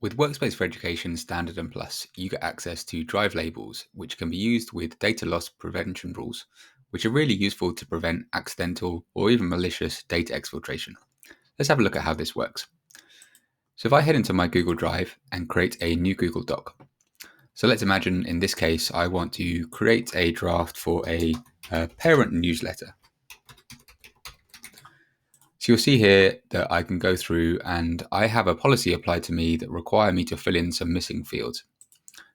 With Workspace for Education Standard and Plus, you get access to drive labels, which can be used with data loss prevention rules, which are really useful to prevent accidental or even malicious data exfiltration. Let's have a look at how this works. So if I head into my Google Drive and create a new Google Doc. So let's imagine in this case, I want to create a draft for a parent newsletter. So you'll see here that I can go through and I have a policy applied to me that require me to fill in some missing fields.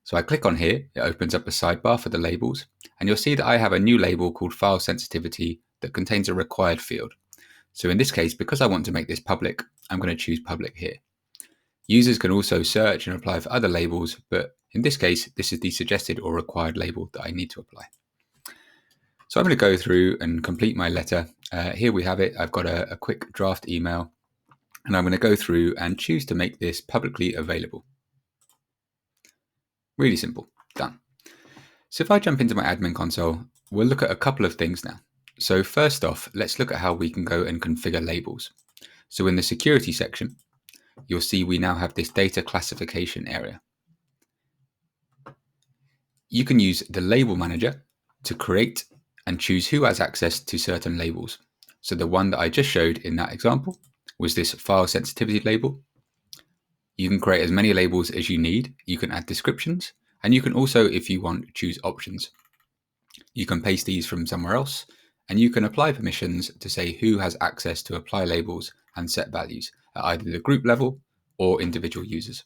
So I click on here, it opens up a sidebar for the labels, and you'll see that I have a new label called file sensitivity that contains a required field. So in this case, because I want to make this public, I'm going to choose public here. Users can also search and apply for other labels, but in this case, this is the suggested or required label that I need to apply. So I'm going to go through and complete my letter. Here we have it. I've got a quick draft email, and I'm going to go through and choose to make this publicly available. Really simple, done. So if I jump into my admin console, we'll look at a couple of things now. So first off, let's look at how we can go and configure labels. So in the security section, you'll see we now have this data classification area. You can use the label manager to create and choose who has access to certain labels. So the one that I just showed in that example was this file sensitivity label. You can create as many labels as you need. You can add descriptions, and you can also, if you want, choose options. You can paste these from somewhere else, and you can apply permissions to say who has access to apply labels and set values at either the group level or individual users.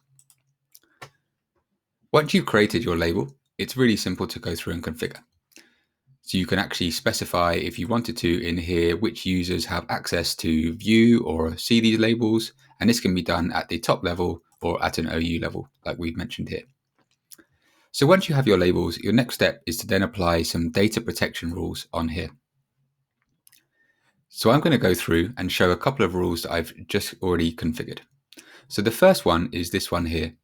Once you've created your label, it's really simple to go through and configure. So you can actually specify, if you wanted to, in here which users have access to view or see these labels, and this can be done at the top level or at an OU level, like we've mentioned here. So once you have your labels, your next step is to then apply some data protection rules on here. So I'm going to go through and show a couple of rules that I've just already configured. So the first one is this one here.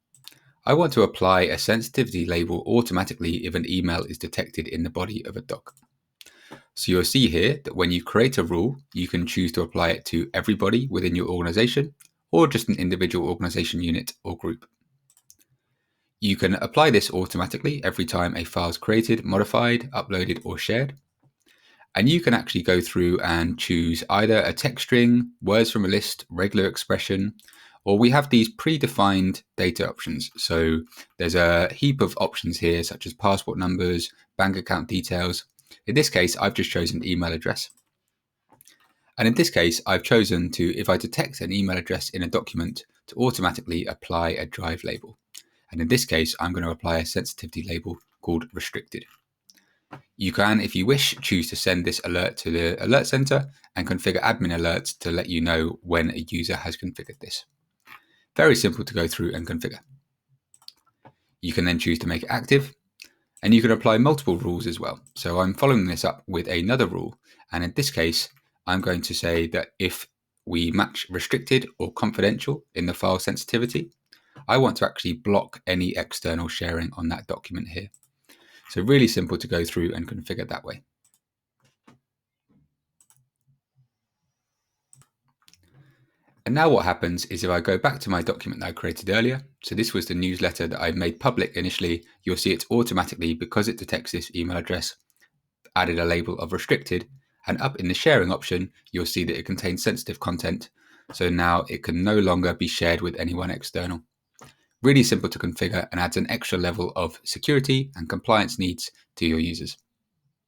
I want to apply a sensitivity label automatically if an email is detected in the body of a doc. So you'll see here that when you create a rule, you can choose to apply it to everybody within your organization or just an individual organization unit or group. You can apply this automatically every time a file is created, modified, uploaded, or shared. And you can actually go through and choose either a text string, words from a list, regular expression, or we have these predefined data options. So there's a heap of options here, such as passport numbers, bank account details. In this case, I've just chosen email address. And in this case, I've chosen to, if I detect an email address in a document, to automatically apply a drive label. And in this case, I'm going to apply a sensitivity label called restricted. You can, if you wish, choose to send this alert to the alert center and configure admin alerts to let you know when a user has configured this. Very simple to go through and configure. You can then choose to make it active, and you can apply multiple rules as well. So I'm following this up with another rule, and in this case, I'm going to say that if we match restricted or confidential in the file sensitivity, I want to actually block any external sharing on that document here. So really simple to go through and configure that way. And now what happens is if I go back to my document that I created earlier, so this was the newsletter that I made public initially, you'll see it's automatically, because it detects this email address, added a label of restricted, and up in the sharing option, you'll see that it contains sensitive content. So now it can no longer be shared with anyone external. Really simple to configure and adds an extra level of security and compliance needs to your users.